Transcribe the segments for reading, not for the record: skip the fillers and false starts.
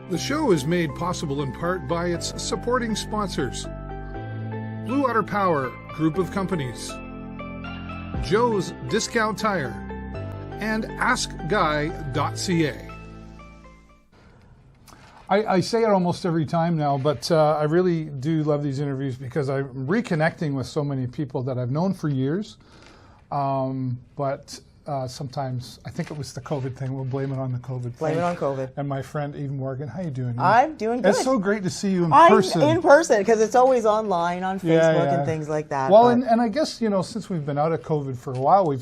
The show is made possible in part by its supporting sponsors: Blue Water Power Group of Companies, Joe's Discount Tire, and AskGuy.ca. I say it almost every time now, but I really do love these interviews because I'm reconnecting with so many people that I've known for years. But sometimes I think it was the COVID thing. We'll blame it on the COVID thing. Blame it on COVID. And my friend Eve Morgan, how you doing? I'm doing good. It's so great to see you in person. In person, because it's always online on Facebook and things like that. Well, and I guess, since we've been out of COVID for a while,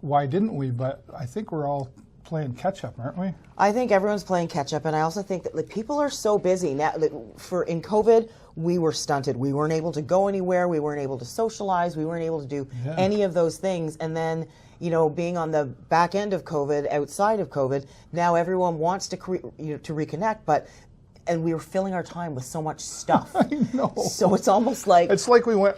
why didn't we? But I think we're all playing catch up, aren't we? I think everyone's playing catch up, and I also think that people are so busy now. In COVID, we were stunted. We weren't able to go anywhere. We weren't able to socialize. We weren't able to do any of those things. And then, being on the back end of COVID, outside of COVID, now everyone wants to reconnect, and we were filling our time with so much stuff. I know. So it's almost like we went.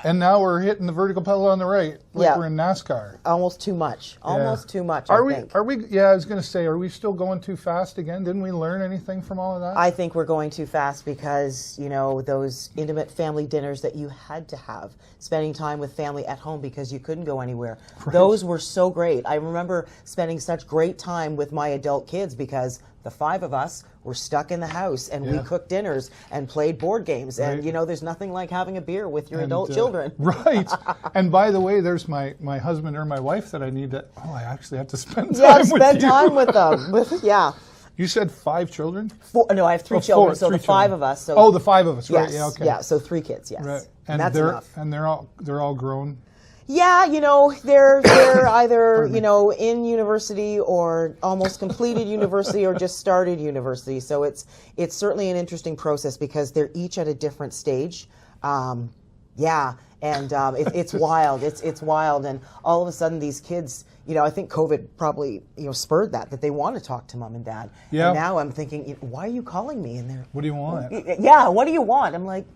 And now we're hitting the vertical pedal on the right, we're in NASCAR. Almost too much. Almost too much. Are I we? think. Are we? Yeah, I was going to say, are we still going too fast again? Didn't we learn anything from all of that? I think we're going too fast because those intimate family dinners that you had to have, spending time with family at home because you couldn't go anywhere. Right. Those were so great. I remember spending such great time with my adult kids because the five of us were stuck in the house and we cooked dinners and played board games. Right. And, there's nothing like having a beer with your adult children. Right. And by the way, there's my husband or my wife that I need to, I actually have to spend time with you. Yeah, spend time with them. You said 5 children? 4, no, I have 3 children, so the 5 of us. So the 5 of us, right? Yes, yeah, okay. Yeah, so 3 kids, yes. Right. And that's enough. And they're all grown? Yeah, they're either, in university or almost completed university or just started university. So it's certainly an interesting process because they're each at a different stage. And it's wild. It's wild. And all of a sudden these kids, I think COVID probably, spurred that they want to talk to mom and dad. Yeah. And now I'm thinking, why are you calling me? And they're, what do you want? Yeah, what do you want? I'm like,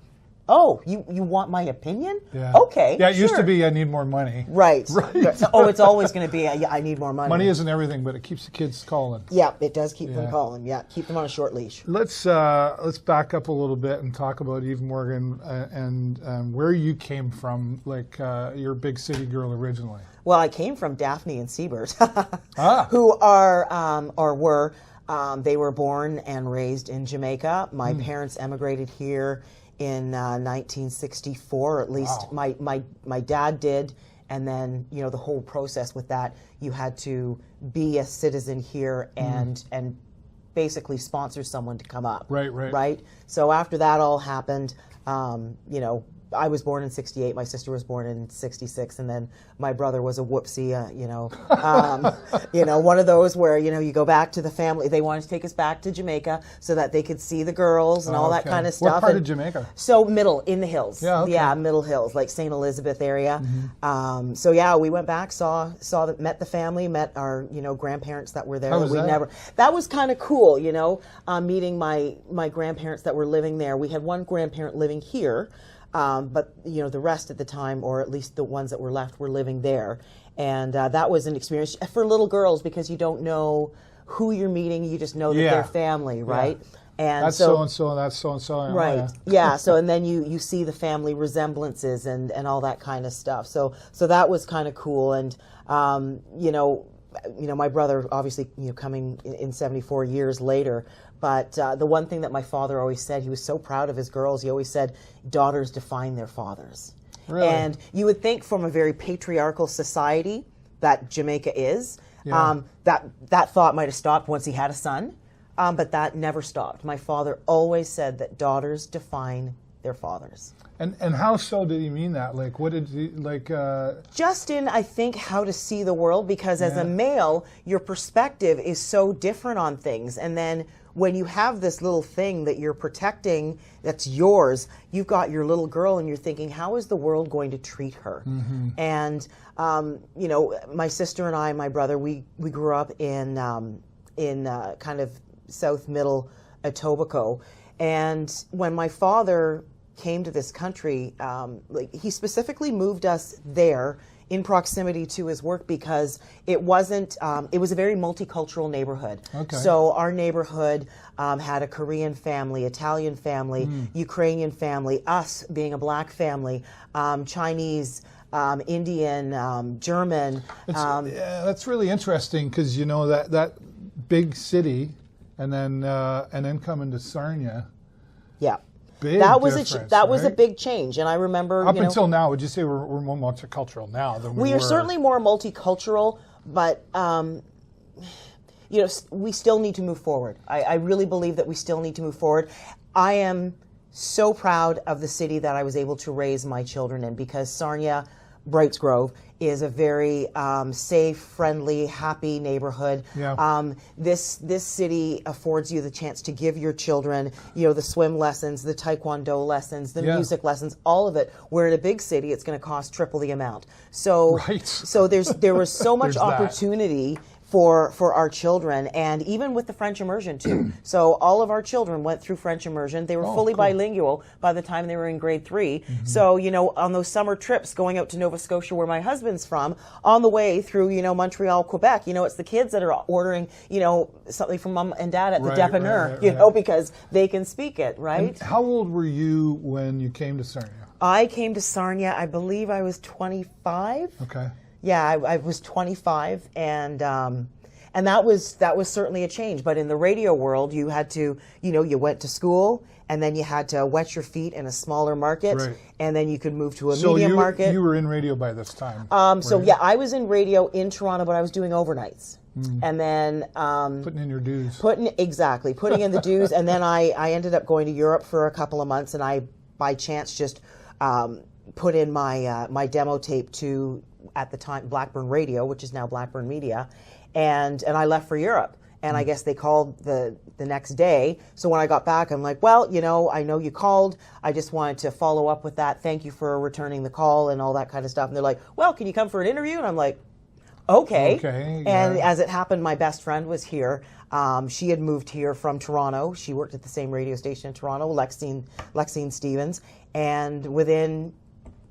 oh, you want my opinion? Yeah. Okay. Yeah, it used to be I need more money. Right. So, it's always going to be I need more money. Money isn't everything, but it keeps the kids calling. Yeah, it does keep them calling. Yeah, keep them on a short leash. Let's back up a little bit and talk about Eve Morgan and where you came from. You're a big city girl originally. Well, I came from Daphne and Siebert, who were. They were born and raised in Jamaica. My parents emigrated here in 1964, at least my dad did, and then the whole process with that, you had to be a citizen here and basically sponsor someone to come up. Right. So after that all happened, I was born in 68, my sister was born in 66, and then my brother was a whoopsie, one of those where, you go back to the family. They wanted to take us back to Jamaica so that they could see the girls and all that kind of stuff. What part of Jamaica? So middle, in the hills. Yeah, okay. Yeah, middle hills, like St. Elizabeth area. We went back, met the family, met our, grandparents that were there. How was that? That was kind of cool, meeting my grandparents that were living there. We had one grandparent living here. But the rest at the time, or at least the ones that were left, were living there, and that was an experience for little girls because you don't know who you're meeting. You just know that they're family, right? And that's so and so, and that's so and so, right? Yeah. So and then you see the family resemblances and all that kind of stuff. So that was kind of cool, and my brother obviously coming in 74 years later. But the one thing that my father always said, he was so proud of his girls, he always said, daughters define their fathers. Really? And you would think from a very patriarchal society that Jamaica is, that thought might have stopped once he had a son, but that never stopped. My father always said that daughters define their fathers. And how so did he mean that? What did he, Just in, I think, how to see the world, because as a male, your perspective is so different on things. And then when you have this little thing that you're protecting that's yours, you've got your little girl and you're thinking, how is the world going to treat her? Mm-hmm. And, my sister and I, my brother, we grew up in kind of south middle Etobicoke. And when my father came to this country, he specifically moved us there in proximity to his work because it wasn't, it was a very multicultural neighborhood. Okay. So our neighborhood had a Korean family, Italian family, Ukrainian family, us being a black family, Chinese, Indian, German. Yeah, that's really interesting because you know that big city, and then coming to Sarnia. Yeah. Big that was difference, that was a right? big change, and I remember up until now. Would you say we're more multicultural now than we are were? certainly more multicultural, but you know, we still need to move forward. I really believe that we still need to move forward. I am so proud of the city that I was able to raise my children in because Sarnia, Brights Grove, is a very safe, friendly, happy neighborhood. Yeah. This city affords you the chance to give your children, you know, the swim lessons, the taekwondo lessons, the music lessons, all of it. Where in a big city, it's going to cost triple the amount. So, so there was so much opportunity for our children, and even with the French immersion too. So all of our children went through French immersion. They were fully bilingual by the time they were in grade 3. So, you know, on those summer trips going out to Nova Scotia where my husband's from, on the way through, you know, Montreal, Quebec, you know, it's the kids that are ordering, you know, something from mom and dad at the dépanneur, you know, because they can speak it, right? And how old were you when you came to Sarnia? I came to Sarnia, I believe I was 25. Okay. Yeah, I was 25, and that was certainly a change. But in the radio world, you had to, you know, you went to school, and then you had to wet your feet in a smaller market, and then you could move to a medium market. You were in radio by this time. So yeah, I was in radio in Toronto, but I was doing overnights, and then putting in your dues. Putting in the dues, and then I ended up going to Europe for a couple of months, and I by chance just put in my demo tape to, at the time, Blackburn Radio, which is now Blackburn Media, and I left for Europe. And I guess they called the next day. So when I got back, I'm like, well, you know you called. I just wanted to follow up with that. Thank you for returning the call and all that kind of stuff. And they're like, well, can you come for an interview? And I'm like, okay. And as it happened, my best friend was here. She had moved here from Toronto. She worked at the same radio station in Toronto, Lexine Stevens. And within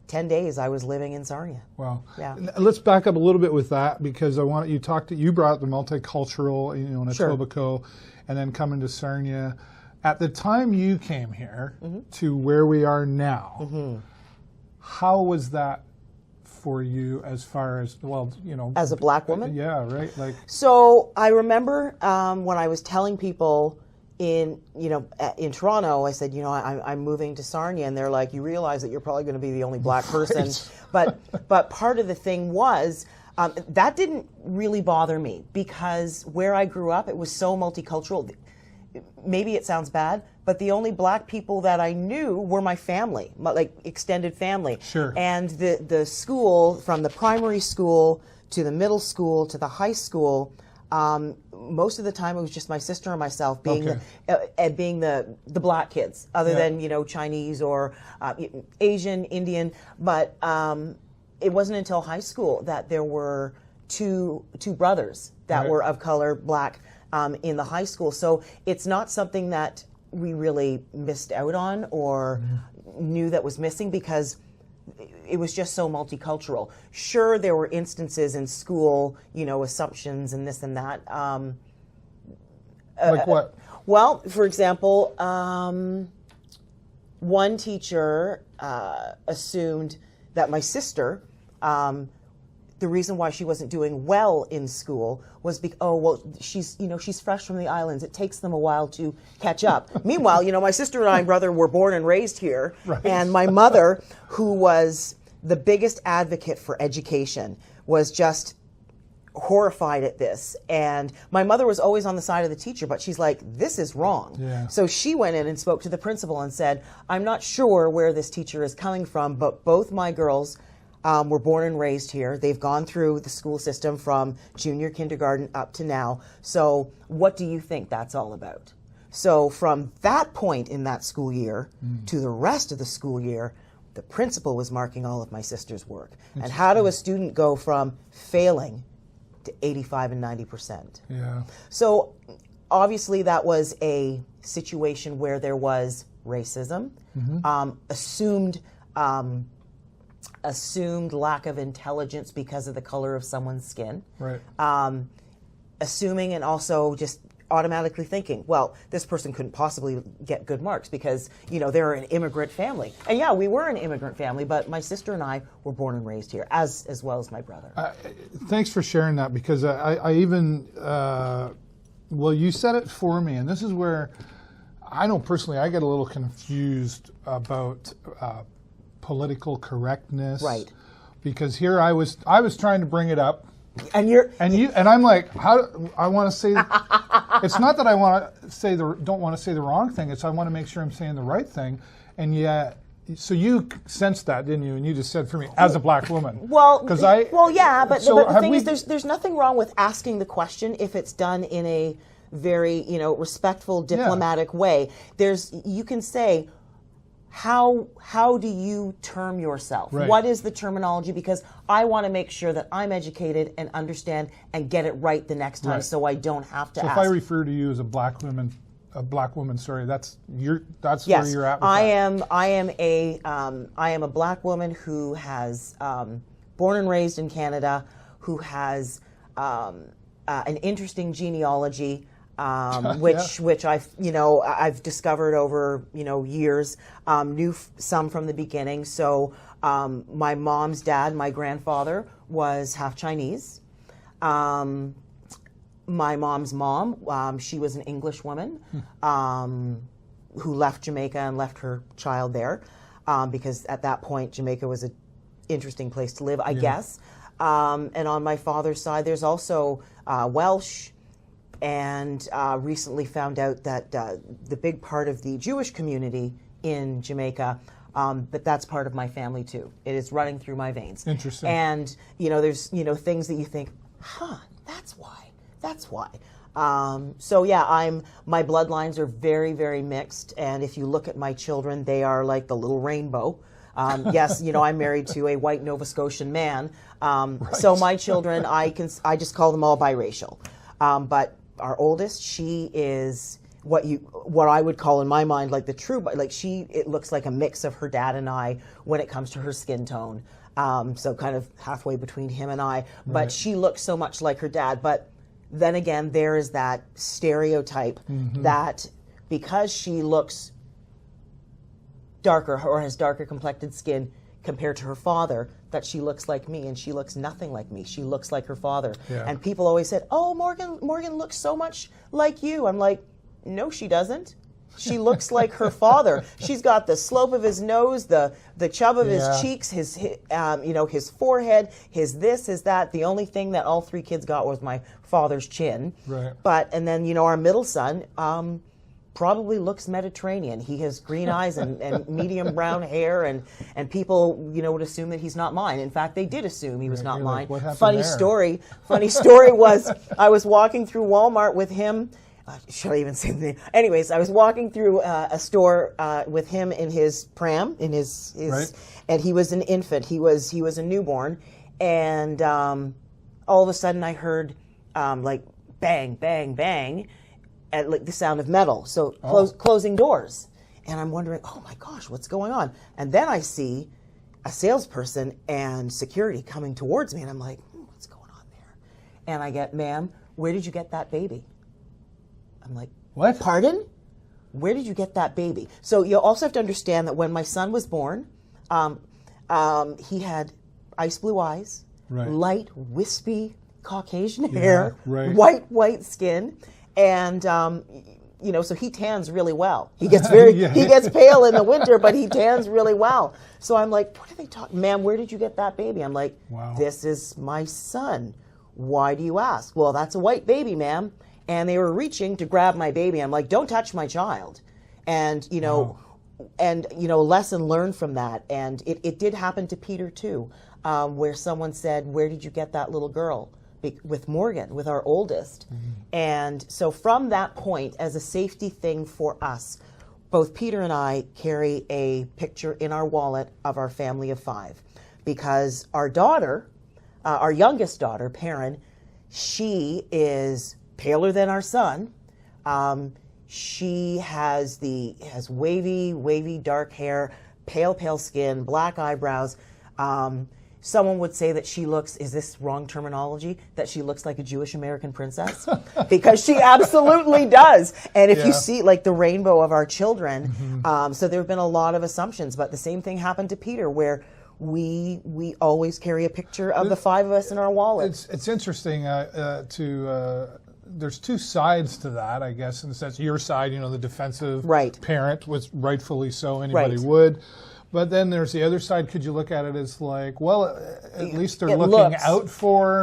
10 days, I was living in Sarnia. Wow. Yeah. Let's back up a little bit with that, because I want you brought the multicultural, you know, in Etobicoke, and then coming to Sarnia. At the time you came here to where we are now, how was that for you as far as, well, you know, as a black woman? Yeah, right. Like, so I remember when I was telling people in Toronto, I said, I'm moving to Sarnia, and they're like, you realize that you're probably going to be the only black person. But part of the thing was, that didn't really bother me, because where I grew up, it was so multicultural. Maybe it sounds bad, but the only black people that I knew were my family, like extended family. Sure. And the school, from the primary school to the middle school to the high school, most of the time it was just my sister and myself being the black kids, other than Chinese or Asian, Indian. But it wasn't until high school that there were two brothers that were of color, black, in the high school. So it's not something that we really missed out on or knew that was missing, because it was just so multicultural. Sure, there were instances in school, assumptions and this and that. Like what? Well, for example, one teacher assumed that my sister, the reason why she wasn't doing well in school was because, she's fresh from the islands. It takes them a while to catch up. Meanwhile, my sister and I and brother were born and raised here. Right. And my mother, who was the biggest advocate for education, was just horrified at this. And my mother was always on the side of the teacher, but she's like, this is wrong. Yeah. So she went in and spoke to the principal and said, I'm not sure where this teacher is coming from, but both my girls were born and raised here. They've gone through the school system from junior kindergarten up to now. So what do you think that's all about? So from that point in that school year to the rest of the school year, the principal was marking all of my sister's work. And how do a student go from failing to 85 and 90%? Yeah. So obviously that was a situation where there was racism, assumed assumed lack of intelligence because of the color of someone's skin. Right. Assuming and also just automatically thinking, well, this person couldn't possibly get good marks because, you know, they're an immigrant family. And yeah, we were an immigrant family, but my sister and I were born and raised here, as well as my brother. Thanks for sharing that, because I even, well, you said it for me, and this is where I know personally I get a little confused about political correctness. Right. Because here I was trying to bring it up. And I'm like, how I want to say. It's not that I want to say don't want to say the wrong thing. It's I want to make sure I'm saying the right thing. And yet, so you sensed that, didn't you? And you just said for me as a black woman. Well, but the thing is, there's nothing wrong with asking the question if it's done in a very, you know, respectful, diplomatic way. You can say, how do you term yourself? Right. What is the terminology? Because I want to make sure that I'm educated and understand and get it right the next time, so I don't have to ask. If I refer to you as a black woman, sorry, that's yes, where you're at with I am a black woman who has born and raised in Canada, who has an interesting genealogy. Which I've discovered over years, knew some from the beginning. So my mom's dad, my grandfather, was half Chinese. My mom's mom, she was an English woman who left Jamaica and left her child there because at that point Jamaica was an interesting place to live, I guess. And on my father's side, there's also Welsh. And recently found out that the big part of the Jewish community in Jamaica, but that's part of my family too. It is running through my veins. Interesting. And there's things that you think, that's why. So yeah, my bloodlines are very, very mixed. And if you look at my children, they are like the little rainbow. Yes, I'm married to a white Nova Scotian man. Right. So my children, I just call them all biracial. But our oldest, she is what I would call in my mind like the true, like it looks like a mix of her dad and I when it comes to her skin tone. So kind of halfway between him and I, but she looks so much like her dad. But then again, there is that stereotype that because she looks darker or has darker complected skin compared to her father, that she looks like me, and she looks nothing like me. She looks like her father. Yeah. And people always said, oh, Morgan looks so much like you. I'm like, no, she doesn't. She looks like her father. She's got the slope of his nose, the chub of his cheeks, his forehead, his this, his that. The only thing that all three kids got was my father's chin. Right. And then, our middle son, probably looks Mediterranean. He has green eyes and medium brown hair, and people, would assume that he's not mine. In fact, they did assume he was not mine. Like, Funny story was I was walking through Walmart with him. Should I even say the name? Anyways, I was walking through a store with him in his pram, in his right. And he was an infant. He was a newborn, and all of a sudden I heard like bang, bang, bang. At like the sound of metal, so closing doors, and I'm wondering, oh my gosh, what's going on? And then I see a salesperson and security coming towards me, and I'm like, what's going on there? And I get, ma'am, where did you get that baby? I'm like, what? Pardon? Where did you get that baby? So you also have to understand that when my son was born, he had ice blue eyes, right. light, wispy Caucasian hair, right. white skin. And so he tans really well. He gets he gets pale in the winter, but he tans really well. So I'm like, what are they talking? Ma'am, where did you get that baby? I'm like, wow. This is my son. Why do you ask? Well, that's a white baby, ma'am. And they were reaching to grab my baby. I'm like, don't touch my child. And wow. Lesson learned from that. And it did happen to Peter too, where someone said, where did you get that little girl? With Morgan, with our oldest. Mm-hmm. And so from that point, as a safety thing for us, both Peter and I carry a picture in our wallet of our family of 5, because our daughter, our youngest daughter, Perrin, she is paler than our son. She has wavy dark hair, pale skin, black eyebrows. Someone would say that she looks, is this wrong terminology, that she looks like a Jewish American princess? Because she absolutely does. And if you see like the rainbow of our children, so there have been a lot of assumptions, but the same thing happened to Peter, where we always carry a picture of the 5 of us in our wallet. It's interesting there's 2 sides to that, I guess, in the sense your side, the defensive parent, was rightfully so, anybody would. But then there's the other side. Could you look at it as like, well, at least they're looking out for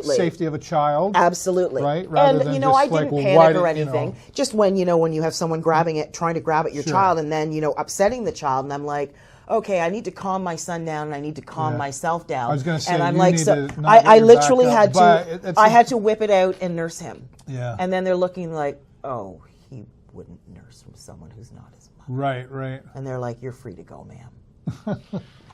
safety of a child. Absolutely. Right? Rather than just I didn't panic or anything. Just when you have someone grabbing it, trying to grab at your child, and then, upsetting the child, and I'm like, okay, I need to calm my son down, and I need to calm myself down. I was going to say, and I'm you like, need so to not I get your literally back up, had to, I had to whip it out and nurse him. Yeah. And then they're looking like, oh, he wouldn't nurse from someone who's not his mother. Right. And they're like, you're free to go, ma'am.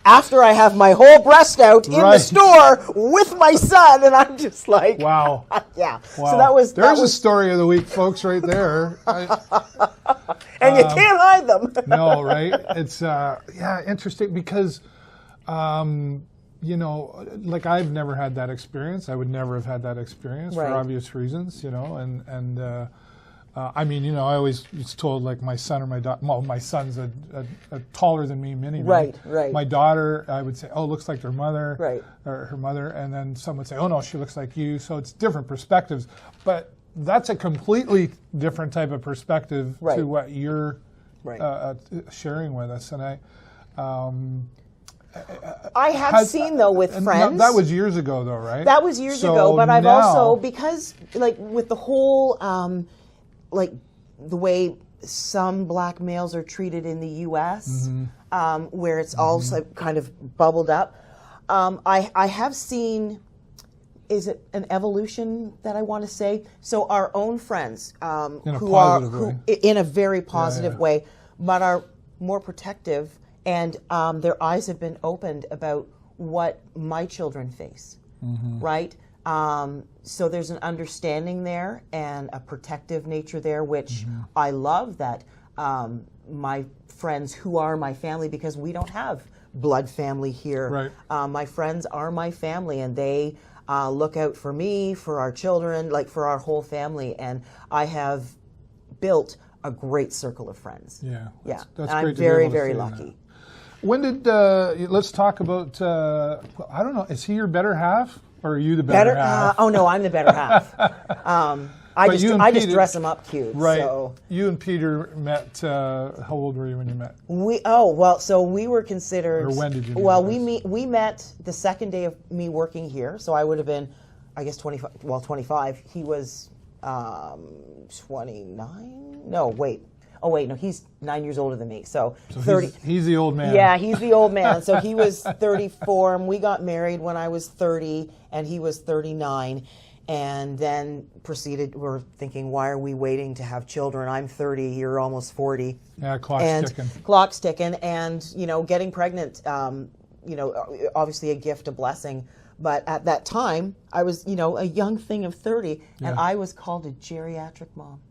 After I have my whole breast out in the store with my son, and I'm just like, wow. Yeah. Wow. So there's a story of the week, folks, right there. And you can't hide them. No, right? It's interesting because, like I've never had that experience. I would never have had that experience for obvious reasons, and. I always was told like my son or my daughter. Well, my son's a taller than me, mini. Right. My daughter, I would say, oh, looks like their mother, or her mother, and then some would say, oh no, she looks like you. So it's different perspectives, but that's a completely different type of perspective to what you're sharing with us, and I have seen though with friends. That was years ago, though, right? That was years ago, but I've also, because like with the whole. Like the way some black males are treated in the U.S., where it's all kind of bubbled up. I have seen, is it an evolution that I want to say? So our own friends who in a very positive way, but are more protective, and their eyes have been opened about what my children face, right? So there's an understanding there and a protective nature there, which I love that my friends who are my family, because we don't have blood family here. My friends are my family, and they look out for me, for our children, like for our whole family. And I have built a great circle of friends. That's I'm very, very lucky. That. When did, let's talk about, I don't know, is he your better half? Or are you the better half? Oh no, I'm the better half. I just dress him up cute. Right. So. You and Peter met. How old were you when you met? So we were considered. Or when did you meet? Well, we met the second day of me working here. So I would have been, I guess 25. Well, 25. He was 29. No, wait. Oh wait, no, he's 9 years older than me. So 30. He's the old man. Yeah, he's the old man. So he was 34, and we got married when I was 30, and he was 39, and then proceeded. We're thinking, why are we waiting to have children? I'm 30, you're almost 40. Yeah, clock's ticking, and getting pregnant. Obviously a gift, a blessing. But at that time, I was a young thing of 30, and I was called a geriatric mom.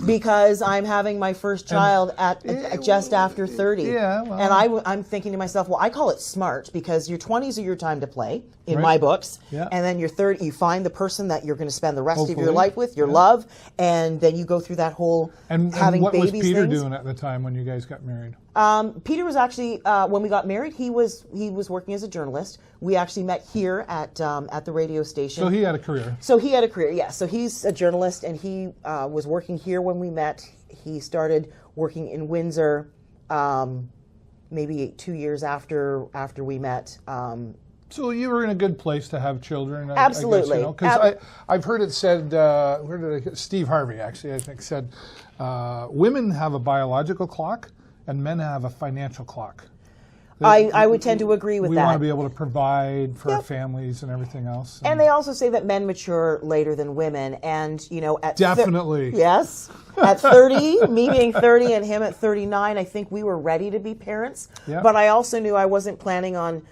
Because I'm having my first child at just after 30. Yeah, well. And I'm thinking to myself, well, I call it smart, because your 20s are your time to play, in my books. Yeah. And then your 30, you find the person that you're going to spend the rest of your life with, your love, and then you go through that whole having what babies was Peter things. doing at the time when you guys got married? Peter was actually, when we got married, he was working as a journalist. We actually met here at the radio station. So he had a career. Yeah. So he's a journalist, and he was working here when we met. He started working in Windsor maybe 2 years after we met. So you were in a good place to have children. Absolutely. Because I've heard it said, Steve Harvey actually, I think, said, women have a biological clock and men have a financial clock. I would tend to agree with that. We want to be able to provide for our families and everything else. And they also say that men mature later than women. And, at definitely. Yes. At 30, me being 30 and him at 39, I think we were ready to be parents. Yeah. But I also knew I wasn't planning on,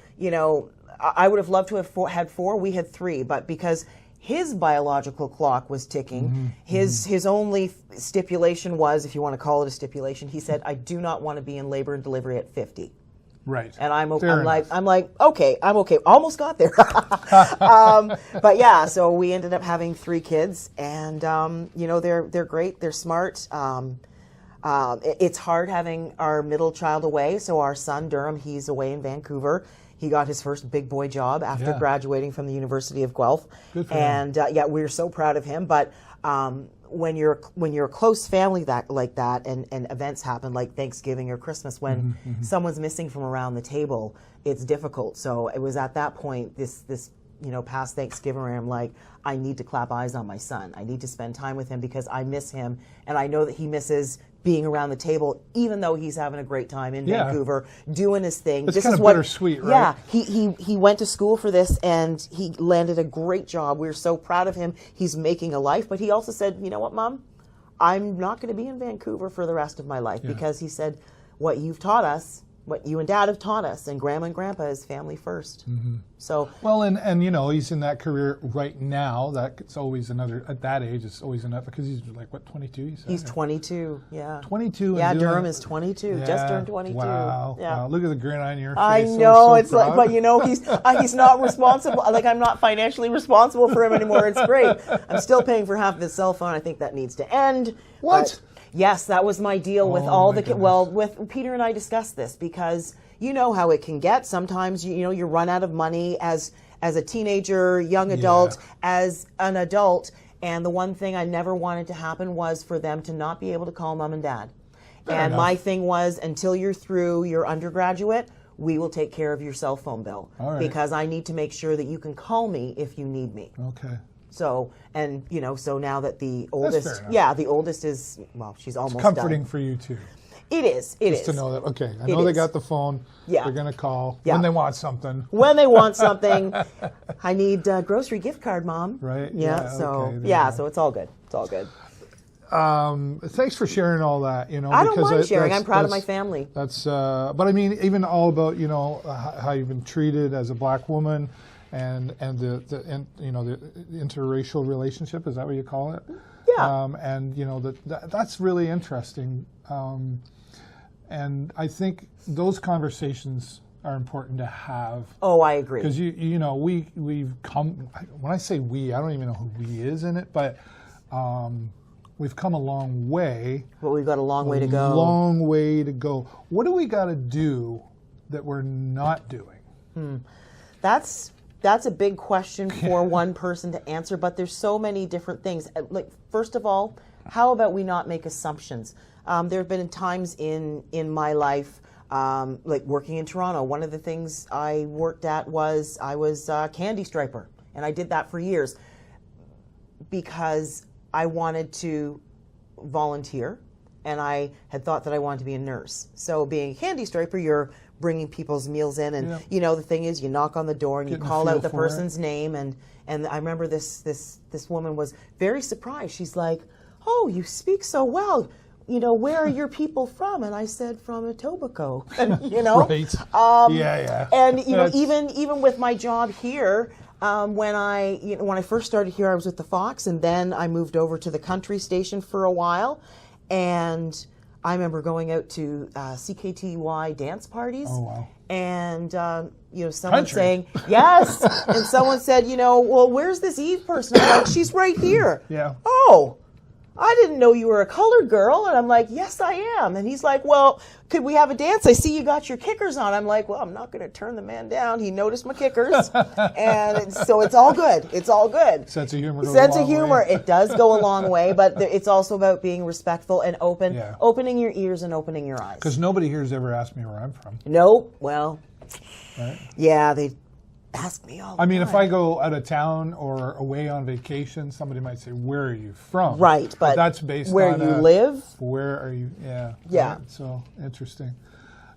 I would have loved to have had 4. We had 3. But because his biological clock was ticking, his only stipulation was, if you want to call it a stipulation, he said, I do not want to be in labor and delivery at 50. Right. And I'm Fair enough. I'm like, okay, I'm okay. Almost got there. But yeah, so we ended up having 3 kids, and you know, they're great. They're smart. It's hard having our middle child away. So our son Durham, he's away in Vancouver. He got his first big boy job after graduating from the University of Guelph. Good for him. And yeah, we're so proud of him. But when you're a close family like that, and events happen like Thanksgiving or Christmas, when someone's missing from around the table, it's difficult. So it was at that point, this you know, past Thanksgiving, where I'm like, I need to clap eyes on my son. I need to spend time with him because I miss him, and I know that he misses being around the table, even though he's having a great time in Vancouver, doing his thing. It's kind of bittersweet, right? Yeah, he went to school for this, and he landed a great job. We're so proud of him. He's making a life, but he also said, you know what, Mom? I'm not going to be in Vancouver for the rest of my life, because he said, what you've taught us, what you and Dad have taught us, and Grandma and Grandpa is family first. So well, and you know, he's in that career right now. That's always another, at that age, it's always enough, because he's like, what, 22? You said? He's 22. Yeah. 22. Yeah, Durham is 22. Just turned 22. Wow. Yeah. Wow. Look at the grin on your face. I So know, it's proud. like, but you know, he's not responsible. Like, I'm not financially responsible for him anymore. It's great. I'm still paying for half of his cell phone. I think that needs to end. What? But yes, that was my deal with all the kids. Well, with Peter and I discussed this, because you know how it can get. Sometimes you know you run out of money as a teenager, young adult, as an adult. And the one thing I never wanted to happen was for them to not be able to call Mom and Dad. Fair enough. My thing was, until you're through your undergraduate, we will take care of your cell phone bill. All right. Because I need to make sure that you can call me if you need me. Okay. So, and you know, so now that the fair oldest, enough. the oldest is, well, she's almost Comforting done. for you too. It is. It Just is. to know that, okay, I know they got the phone. Yeah. They're going to call Yeah. when they want something. When they want something, I need a grocery gift card, Mom. Right. Yeah. So yeah. So it's all good. It's all good. Thanks for sharing all that. You know, I don't because mind sharing. I'm proud of my family. That's. But I mean, even all about, you know, how you've been treated as a black woman, and the you know, the interracial relationship. Is that what you call it? Yeah. And you know, that's really interesting. And I think those conversations are important to have. Oh, I agree. Because you know, we've come. When I say we, I don't even know who we is in it, but we've come a long way. But we've got a long way to go. Long way to go. What do we got to do that we're not doing? That's a big question for one person to answer, but there's so many different things. Like, first of all, how about we not make assumptions? There have been times in my life, like working in Toronto, one of the things I worked at was I was a candy striper, and I did that for years because I wanted to volunteer, and I had thought that I wanted to be a nurse. So being a candy striper, you're bringing people's meals in, and you know, the thing is, you knock on the door and you call out the person's name, and I remember this woman was very surprised. She's like, "Oh, you speak so well. You know, where are your people from?" And I said, "From Etobicoke." And, you know, Right. Yeah. And you know, even with my job here, when I first started here, I was with the Fox, and then I moved over to the country station for a while, and I remember going out to CKTY dance parties. Oh, wow. And you know, someone Country. saying yes, and someone said, you know, well, where's this Eve person? I'm like, she's right here. Yeah. Oh, I didn't know you were a colored girl. And I'm like, yes, I am. And he's like, well, could we have a dance? I see you got your kickers on. I'm like, well, I'm not going to turn the man down. He noticed my kickers. And so it's all good. It's all good. Sense of humor. Sense of humor. It does go a long way, but it's also about being respectful and open, opening your ears and opening your eyes. Because nobody here's ever asked me where I'm from. No, well, Right? yeah, they ask me all the I mean, time. if I go out of town or away on vacation, somebody might say, "Where are you from?" Right, but that's based where on you live. Where are you? Yeah. Yeah. Right? So interesting.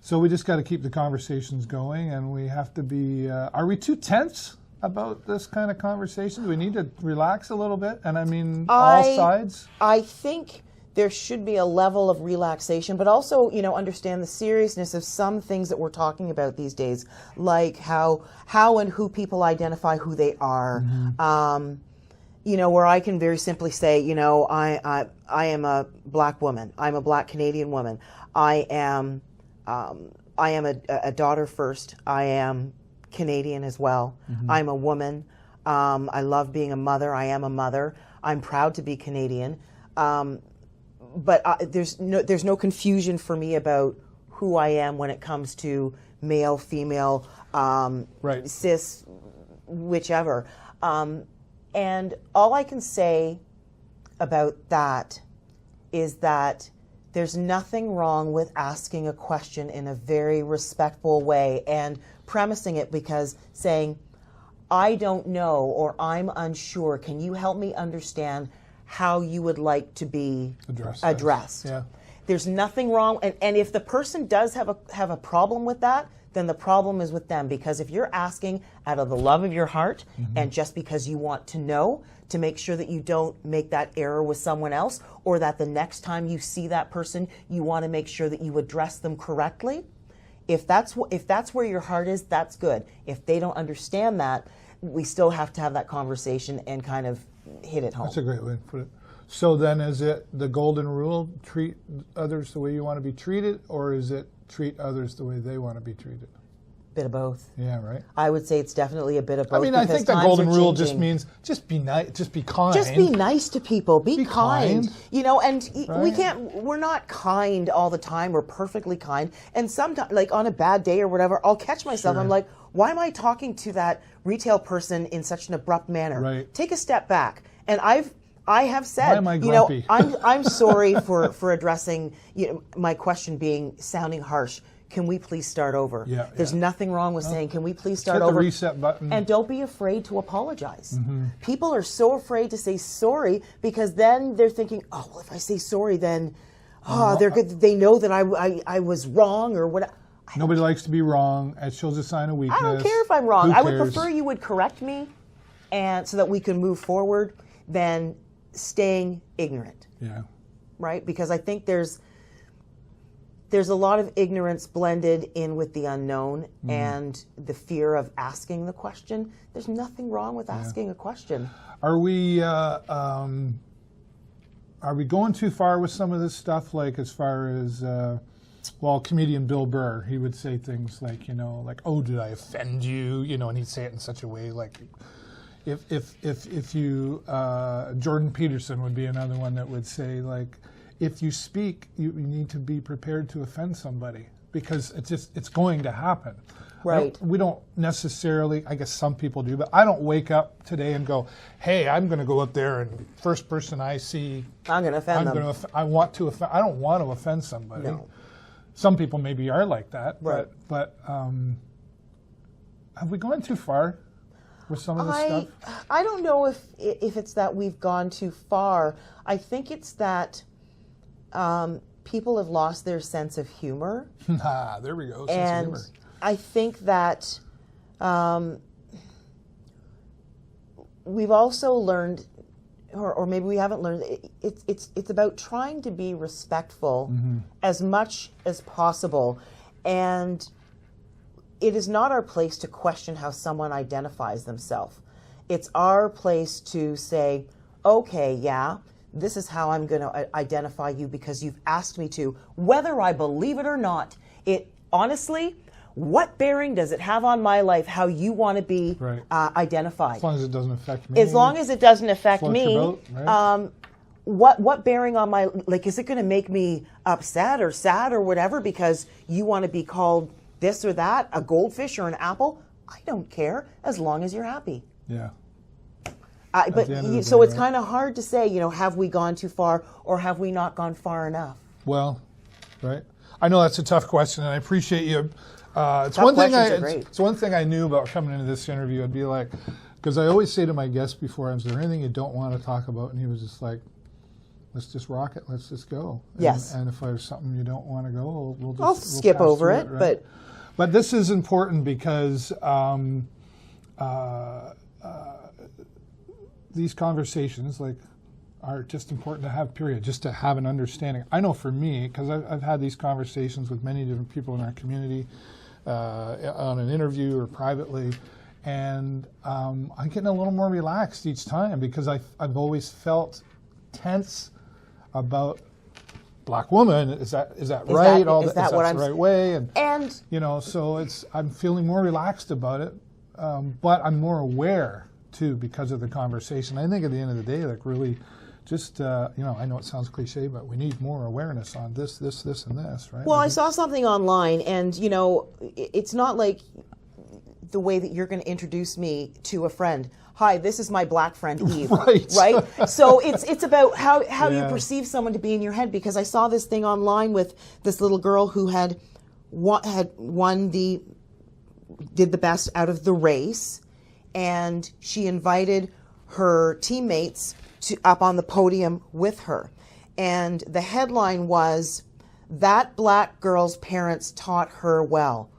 So we just got to keep the conversations going, and we have to be. Are we too tense about this kind of conversation? Do we need to relax a little bit? And I mean, all sides. I think there should be a level of relaxation, but also, you know, understand the seriousness of some things that we're talking about these days, like how and who people identify who they are. You know, where I can very simply say, you know, I am a black woman. I'm a black Canadian woman. I am I am a daughter first. I am Canadian as well. I'm a woman. I love being a mother. I am a mother. I'm proud to be Canadian. But there's no confusion for me about who I am when it comes to male, female, cis, whichever. And all I can say about that is that there's nothing wrong with asking a question in a very respectful way and premising it because saying, I don't know, or I'm unsure. Can you help me understand how you would like to be addressed? Yeah. There's nothing wrong. And if the person does have a problem with that, then the problem is with them. Because if you're asking out of the love of your heart and just because you want to know, to make sure that you don't make that error with someone else, or that the next time you see that person, you want to make sure that you address them correctly. If that's where your heart is, that's good. If they don't understand that, we still have to have that conversation and kind of hit it home. That's a great way to put it. So then is it the golden rule, treat others the way you want to be treated, or is it treat others the way they want to be treated? Bit of both. Yeah, right. I would say it's definitely a bit of both. I mean, I think the golden rule just means just be nice, just be kind. Just be nice to people. Be kind. You know, and we're not kind all the time. We're perfectly kind. And sometimes, like on a bad day or whatever, I'll catch myself. I'm like, why am I talking to that retail person in such an abrupt manner? Right. Take a step back. And I have said, why am I grumpy? I'm sorry for addressing my question being sounding harsh. Can we please start over? Yeah, There's nothing wrong with saying, can we please start hit over? The reset button. And don't be afraid to apologize. People are so afraid to say sorry because then they're thinking, oh, well, if I say sorry, then they're good. They know that I was wrong or what. Nobody likes to be wrong. It shows a sign of weakness. I don't care if I'm wrong. Who I would cares? prefer you would correct me, and so that we can move forward than staying ignorant. Yeah. Right? Because I think there's a lot of ignorance blended in with the unknown and the fear of asking the question. There's nothing wrong with asking a question. Are we going too far with some of this stuff? Like as far as comedian Bill Burr, he would say things like, oh, did I offend you? And he'd say it in such a way like, if you Jordan Peterson would be another one that would say like, if you speak, you need to be prepared to offend somebody because it's going to happen. Right. We don't necessarily, I guess some people do, but I don't wake up today and go, hey, I'm going to go up there and first person I see, I'm going to offend them. I want to offend. I don't want to offend somebody. No. Some people maybe are like that, right. but have we gone too far with some of this stuff? I don't know if it's that we've gone too far. I think it's that people have lost their sense of humor. There we go, sense of humor. I think that we've also learned, or maybe we haven't learned, it's about trying to be respectful as much as possible. And it is not our place to question how someone identifies themselves. It's our place to say, okay, yeah, this is how I'm going to identify you because you've asked me to, whether I believe it or not. It honestly, what bearing does it have on my life how you want to be identified? As long as it doesn't affect me. As long as it doesn't affect me. Boat, right? What bearing on my, like, is it going to make me upset or sad or whatever because you want to be called this or that, a goldfish or an apple? I don't care as long as you're happy. Yeah. So it's kind of hard to say, have we gone too far or have we not gone far enough? Well, right. I know that's a tough question, and I appreciate you. It's one thing I knew about coming into this interview. I'd be like, because I always say to my guests before, is there anything you don't want to talk about? And he was just like, let's just rock it. Let's just go. Yes. And if there's something you don't want to go, I'll skip over it. Right? But this is important because these conversations are just important to have, period, just to have an understanding. I know for me, because I've had these conversations with many different people in our community on an interview or privately, and I'm getting a little more relaxed each time because I've always felt tense about black woman. Is that right? Is that what I'm the right way? And you know, so I'm feeling more relaxed about it, but I'm more aware too because of the conversation. I think at the end of the day, like really, just you know, I know it sounds cliche, but we need more awareness on this, and this, right? Well, I saw something online, and you know, it's not like the way that you're going to introduce me to a friend. Hi, this is my black friend Eve. Right? So it's about how you perceive someone to be in your head, because I saw this thing online with this little girl who did the best out of the race, and she invited her teammates up on the podium with her. And the headline was, "That black girl's parents taught her well."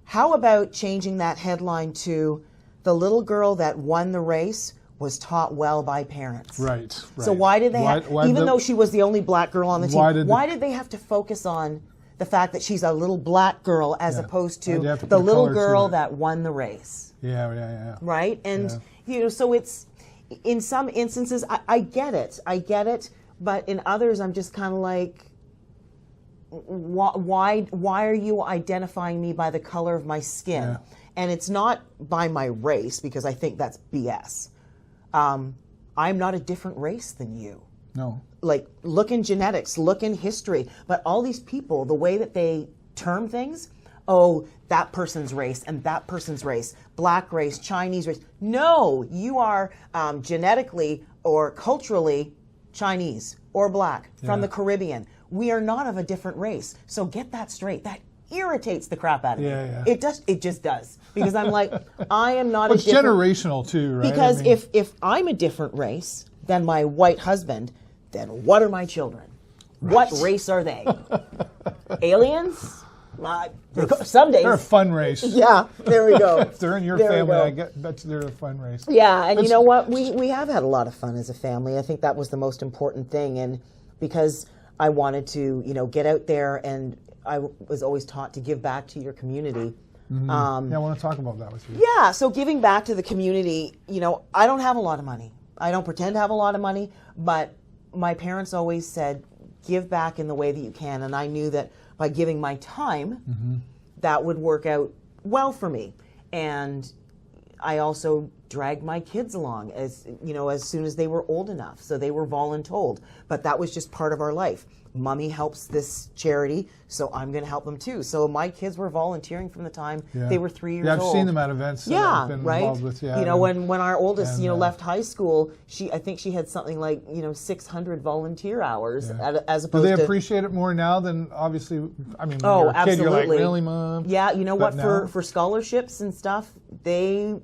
How about changing that headline to, "The little girl that won the race was taught well by parents"? Right. So why did they even though she was the only black girl on the team, why did they have to focus on the fact that she's a little black girl as opposed to the little girl that won the race? Yeah. Right? And you know, so it's, in some instances I get it, but in others I'm just kind of like, why are you identifying me by the color of my skin? Yeah. And it's not by my race, because I think that's BS. I'm not a different race than you. No. Like, look in genetics, look in history, but all these people, the way that they term things, oh, that person's race and that person's race, black race, Chinese race. No, you are genetically or culturally Chinese or black from the Caribbean. We are not of a different race. So get that straight. That irritates the crap out of me. It just does. Because I'm like, I am not it's generational too, right? Because if I'm a different race than my white husband, then what are my children? Right. What race are they? Aliens? Some days. They're a fun race. Yeah, there we go. If they're in your family, I bet you they're a fun race. Yeah, and you know what? We have had a lot of fun as a family. I think that was the most important thing, and because I wanted to, you know, get out there, and I was always taught to give back to your community. Mm-hmm. I want to talk about that with you. Yeah, so giving back to the community, you know, I don't have a lot of money. I don't pretend to have a lot of money, but my parents always said, give back in the way that you can, and I knew that by giving my time, that would work out well for me. And I also dragged my kids along as soon as they were old enough. So they were voluntold. But that was just part of our life. Mommy helps this charity, so I'm going to help them too. So my kids were volunteering from the time they were 3 years old. Yeah, I've seen them at events that I've been involved with. Yeah, you know, when our oldest, left high school, I think she had something like, 600 volunteer hours as opposed to... Do they appreciate it more now than, obviously, I mean, when you're a kid, you're like, really, Mom? Yeah, you know what, for scholarships and stuff, and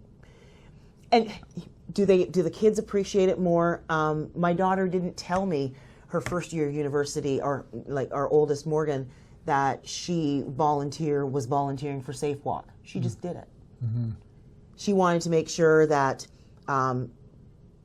do the kids appreciate it more? My daughter didn't tell me her first year of university, or like our oldest Morgan, that she was volunteering for Safe Walk. She just did it. Mm-hmm. She wanted to make sure that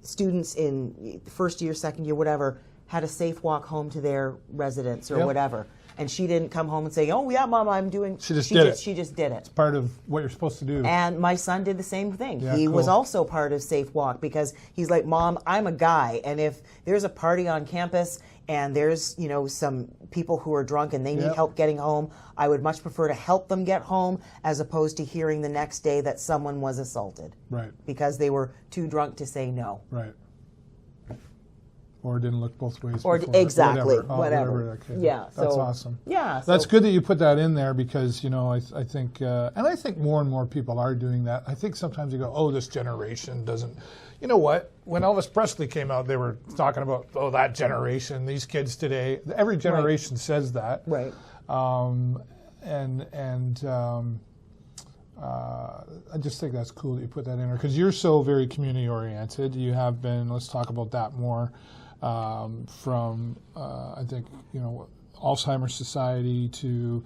students in first year, second year, whatever, had a safe walk home to their residence or whatever. And she didn't come home and say, "Oh yeah, Mom, I'm doing." She just did it. She just did it. It's part of what you're supposed to do. And my son did the same thing. He was also part of Safe Walk, because he's like, "Mom, I'm a guy, and if there's a party on campus and there's some people who are drunk and they need help getting home, I would much prefer to help them get home as opposed to hearing the next day that someone was assaulted, right? Because they were too drunk to say no, right? Or didn't look both ways. Or exactly, whatever. Yeah, that's awesome. Yeah, that's good that you put that in there, because I think, and I think more and more people are doing that. I think sometimes you go, "Oh, this generation doesn't." You know what? When Elvis Presley came out, they were talking about, "Oh, that generation, these kids today." Every generation says that, right? I just think that's cool that you put that in there, because you're so very community oriented. You have been. Let's talk about that more. From I think Alzheimer's Society to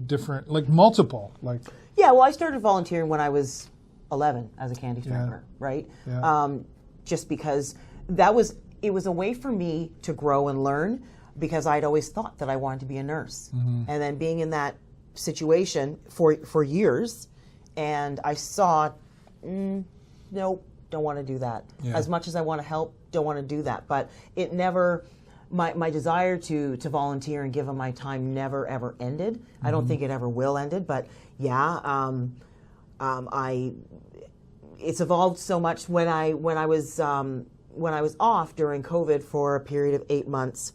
different, like multiple, like. Yeah, well, I started volunteering when I was 11 as a candy striper, right? Yeah. Just because it was a way for me to grow and learn, because I'd always thought that I wanted to be a nurse, and then being in that situation for years, and I saw, nope, don't want to do that. Yeah. As much as I want to help, don't want to do that. But it never, my desire to volunteer and give of my time never ever ended. I don't think it ever will ended, but yeah, it's evolved so much. When I was off during COVID for a period of 8 months,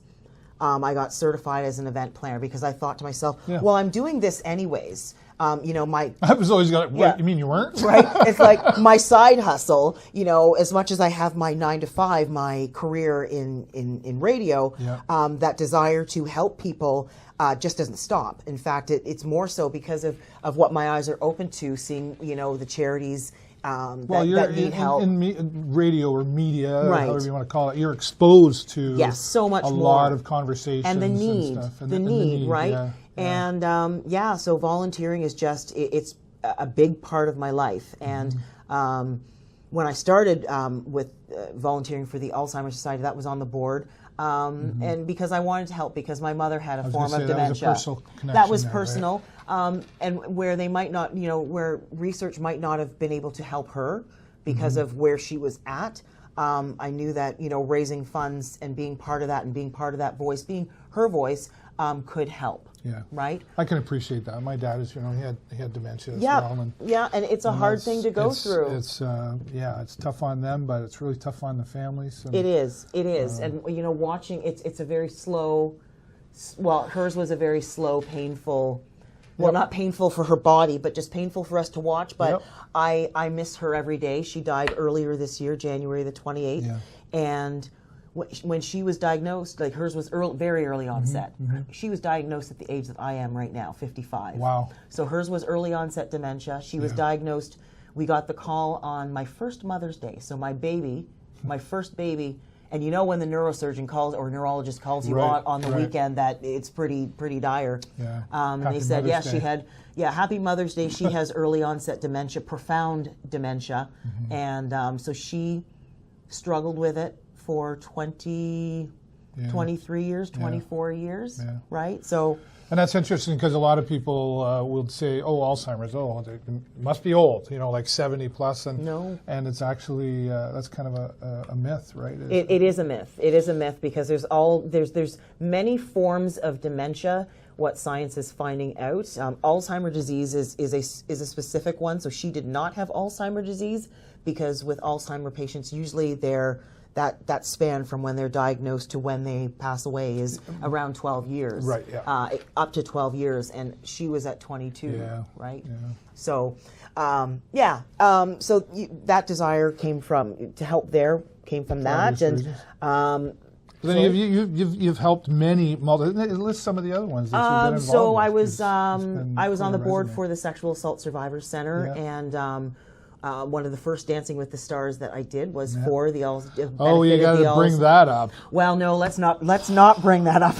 I got certified as an event planner because I thought to myself, well, I'm doing this anyways. You know, I was always going, what, you mean you weren't? Right. It's like my side hustle, you know, as much as I have my 9 to 5, my career in radio, that desire to help people just doesn't stop. In fact, it's more so because of what my eyes are open to, seeing, you know, the charities that need help. In radio or media, right. However you want to call it, you're exposed to so much a more. lot of conversations and the need, and stuff. the need, right? Yeah. And so volunteering is just, it's a big part of my life. And when I started with volunteering for the Alzheimer's Society, that was on the board. And because I wanted to help, because my mother had a form of dementia. That was personal. And where they might not, you know, where research might not have been able to help her because of where she was at. I knew that, you know, raising funds and being part of that and being part of that voice, being her voice, could help. Yeah. Right? I can appreciate that. My dad is, you know, he had dementia as well. And it's a hard thing to go through. It's tough on them, but it's really tough on the families. And, it is. And, you know, watching, it's a very slow, well, hers was a very slow, painful, well, not painful for her body, but just painful for us to watch. But I miss her every day. She died earlier this year, January the 28th. Yeah. And when she was diagnosed, like hers was very early onset. She was diagnosed at the age that I am right now, 55. Wow. So hers was early onset dementia. She was diagnosed, we got the call on my first Mother's Day. So my baby, my first baby, and you know when the neurosurgeon calls or neurologist calls you on the weekend that it's pretty dire. Yeah. And they said, she had, Happy Mother's Day. She has early onset dementia, profound dementia. And so she struggled with it for 23 years, 24 years, right? So, and that's interesting because a lot of people will say, "Oh, Alzheimer's, it must be old," you know, like 70 plus, and and it's actually that's kind of a myth, right? It is a myth. It is a myth because there's many forms of dementia. What science is finding out, Alzheimer's disease is a specific one. So she did not have Alzheimer's disease because with Alzheimer's patients, usually that span from when they're diagnosed to when they pass away is around 12 years. Right, up to 12 years, and she was at 22, right? Yeah. So, that desire came from, to help there, came from that. And then you've helped many. List some of the other ones that you've been involved so with. I was on the board for the Sexual Assault Survivors Center, and one of the first Dancing with the Stars that I did was for the you got to bring that up. Well, no, let's not bring that up.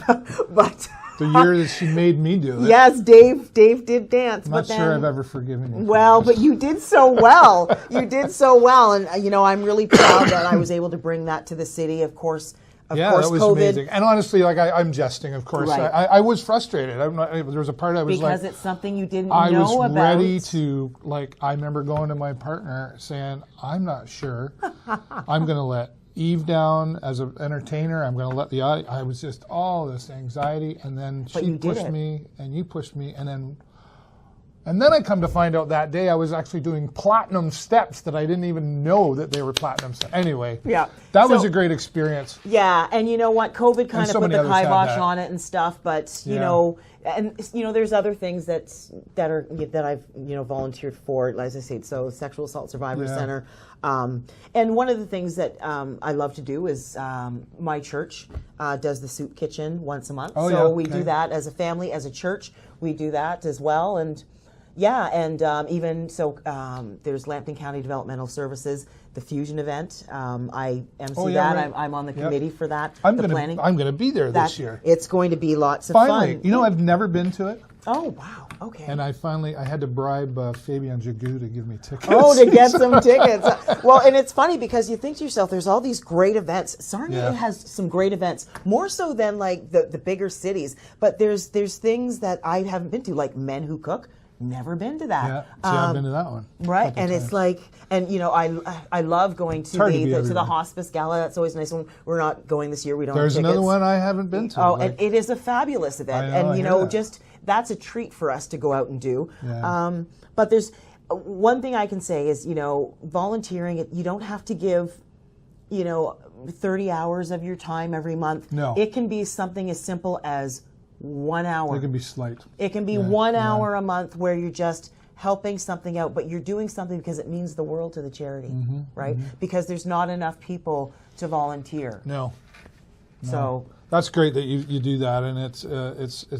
But the year that she made me do it. Yes, Dave did dance. I'm not sure I've ever forgiven you. Well, but you did so well. You did so well, and you know I'm really proud that I was able to bring that to the city. Of course. That was COVID. Amazing. And honestly, like I'm jesting, of course. Right. I was frustrated. There was a part I was because it's something you didn't know about. I was ready to, I remember going to my partner saying, I'm not sure. I'm going to let Eve down as an entertainer. I'm going to let I was just all this anxiety. And then she pushed me, and you pushed me, and then I come to find out that day I was actually doing platinum steps that I didn't even know that they were platinum steps. Anyway, that was a great experience. Yeah, and you know what? COVID kind of put the kibosh on it and stuff, but you know, there's other things that I've volunteered for, as I said, so Sexual Assault Survivors Center. And one of the things that I love to do is my church does the soup kitchen once a month. We do that as a family, as a church. We do that as well, and even so, there's Lambton County Developmental Services, the Fusion event. I MC that. Right. I'm on the committee for that. I'm going to be there this year. It's going to be lots of fun. You know, I've never been to it. Oh, wow. Okay. And I had to bribe Fabian Jagu to give me tickets. Oh, to get some tickets. Well, and it's funny because you think to yourself, there's all these great events. Sarnia has some great events, more so than like the bigger cities. But there's things that I haven't been to, like Men Who Cook. never been to that. Yeah, see, I've been to that one. Right, and it's like, and you know, I love going to the hospice gala. That's always nice. We're not going this year. We don't. There's have tickets. Another one I haven't been to. Oh, and it is a fabulous event, and you know, just that's a treat for us to go out and do. Yeah. But there's one thing I can say is, you know, volunteering. You don't have to give, you know, 30 hours of your time every month. No, it can be something as simple as 1 hour. It can be slight. It can be 1 hour a month where you're just helping something out, but you're doing something because it means the world to the charity, right? Because there's not enough people to volunteer. No. So that's great that you do that, and it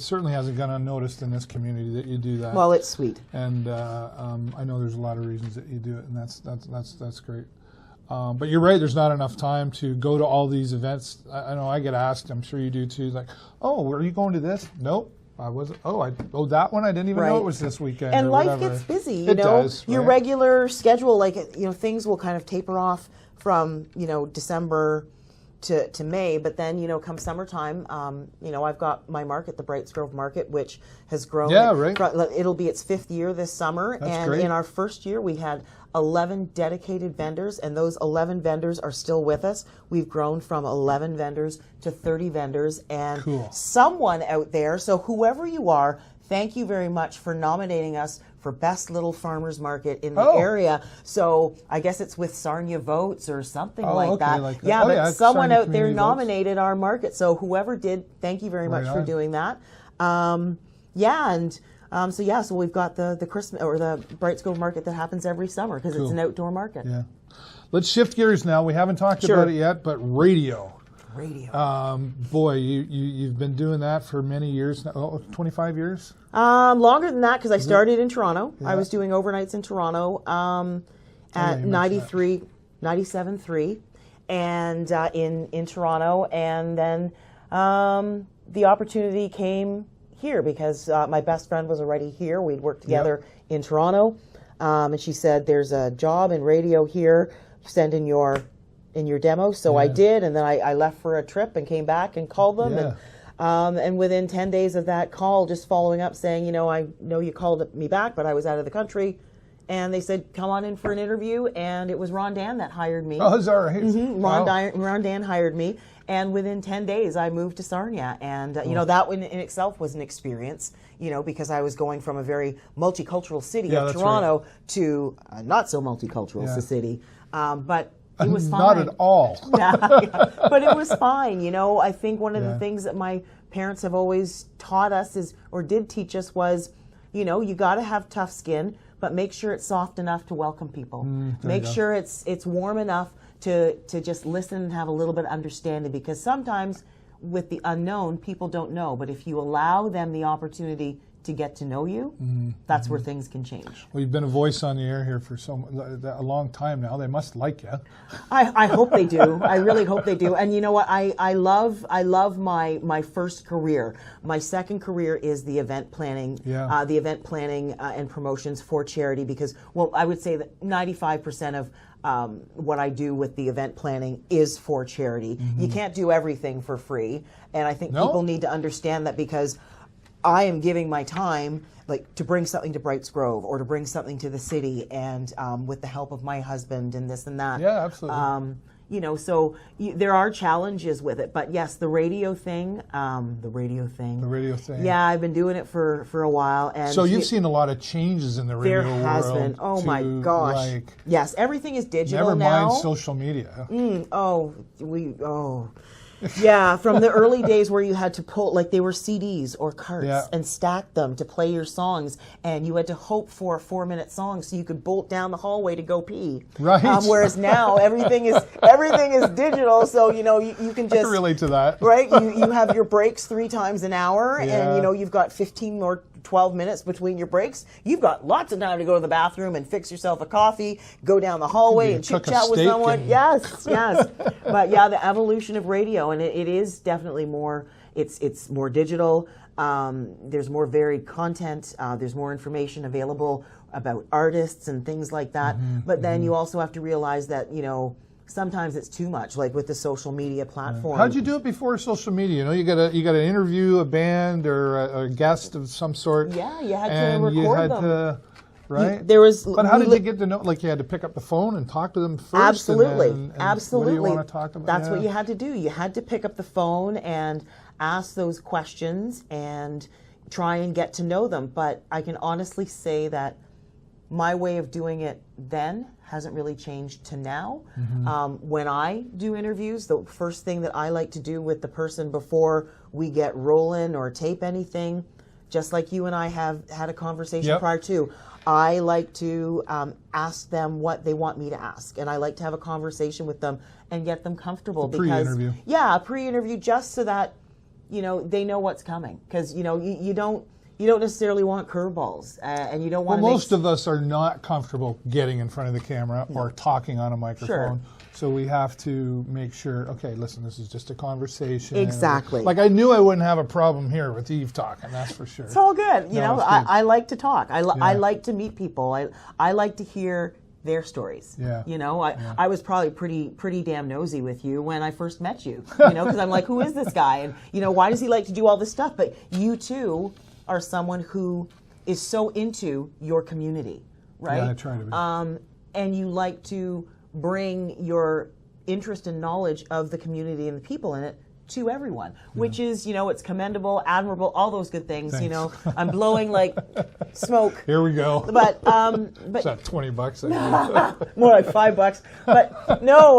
certainly hasn't gone unnoticed in this community that you do that. Well, it's sweet, and I know there's a lot of reasons that you do it, and that's great. But you're right. There's not enough time to go to all these events. I know I get asked. I'm sure you do too. Like, oh, are you going to this? Nope. I wasn't. Oh, that one. I didn't even know it was this weekend. And or life whatever. gets busy. You it know, does, your regular schedule, like, you know, things will kind of taper off from, you know, December to May, but then, you know, come summertime, you know, I've got my market, the Brights Grove Market, which has grown. Yeah, right. It'll be its 5th year this summer. That's and great. In our first year, we had 11 dedicated vendors, and those 11 vendors are still with us. We've grown from 11 vendors to 30 vendors, and someone out there, so whoever you are, thank you very much for nominating us for Best Little Farmers Market in the area. So I guess it's with Sarnia Votes or something like that. Like that. Yeah, but someone Sarnia out there Community nominated our market. So whoever did, thank you very much for doing that. So we've got the Christmas or the Brights Grove Market that happens every summer because it's an outdoor market. Yeah. Let's shift gears now. We haven't talked about it yet, but radio. Boy, you've been doing that for many years now. 25 years? Longer than that because I started in Toronto. I was doing overnights in Toronto at 97.3 and in Toronto. And then the opportunity came here because my best friend was already here. We'd worked together in Toronto. And she said, there's a job in radio here. Send in your demo. So I did, and then I left for a trip and came back and called them. And within 10 days of that call, just following up saying, you know, I know you called me back, but I was out of the country. And they said, come on in for an interview. And it was Ron Dan that hired me. Oh, is that right? Ron Dan hired me. And within 10 days, I moved to Sarnia. And, you know, that in itself was an experience, you know, because I was going from a very multicultural city of Toronto to a not so multicultural city. But it was fine. Not at all. But it was fine. You know, I think one of the things that my parents have always taught us did teach us was, you know, you got to have tough skin, but make sure it's soft enough to welcome people. Make sure it's warm enough to just listen and have a little bit of understanding, because sometimes with the unknown, people don't know. But if you allow them the opportunity to get to know you, that's where things can change. Well, you've been a voice on the air here for a long time now. They must like you. I hope they do. I really hope they do. And you know what? I love my first career. My second career is the event planning. The event planning and promotions for charity, because, well, I would say that 95% of what I do with the event planning is for charity. You can't do everything for free, and I think people need to understand that, because I am giving my time, like, to bring something to Brights Grove or to bring something to the city, and with the help of my husband and this and that. Yeah, absolutely. You know, so there are challenges with it, but yes, the radio thing. Yeah, I've been doing it for a while, and so you've seen a lot of changes in the radio world. There has been. Oh my gosh! Yes, everything is digital now. Never mind social media. Yeah, from the early days where you had to pull, like, they were CDs or carts and stack them to play your songs, and you had to hope for a 4-minute song so you could bolt down the hallway to go pee. Right. Whereas now everything is digital, so you know you can just I can relate to that. Right. You have your breaks 3 times an hour, and you know you've got 15 or 12 minutes between your breaks. You've got lots of time to go to the bathroom and fix yourself a coffee, go down the hallway and chit chat with someone. Yes. But yeah, the evolution of radio, and it is definitely more. It's more digital. There's more varied content. There's more information available about artists and things like that. But then you also have to realize that, you know, sometimes it's too much, like with the social media platform. How'd you do it before social media? You know, you got to interview a band or a guest of some sort. Yeah, you had to record them. Right? But how did you get to know? Like, you had to pick up the phone and talk to them first? Absolutely. Absolutely. What do you want to talk about? That's what you had to do. You had to pick up the phone and ask those questions and try and get to know them. But I can honestly say that my way of doing it then hasn't really changed to now. When I do interviews, the first thing that I like to do with the person before we get rolling or tape anything, just like you and I have had a conversation prior to, I like to ask them what they want me to ask, and I like to have a conversation with them and get them comfortable. Pre-interview. Yeah, a pre-interview, just so that they know what's coming, because you don't necessarily want curveballs, and you don't want. Well, most of us are not comfortable getting in front of the camera or talking on a microphone. Sure. So we have to make sure, okay, listen, this is just a conversation. Exactly. Like, I knew I wouldn't have a problem here with Eve talking, that's for sure. It's all good. I like to talk. I like to meet people. I like to hear their stories. Yeah. I was probably pretty damn nosy with you when I first met you, because I'm like, who is this guy? And, why does he like to do all this stuff? But you, too, are someone who is so into your community, right? Yeah, I try to be. And you like to bring your interest and knowledge of the community and the people in it to everyone, which is, it's commendable, admirable, all those good things. Thanks. I'm blowing like smoke. Here we go. But it's not $20, I guess. More like $5. But no,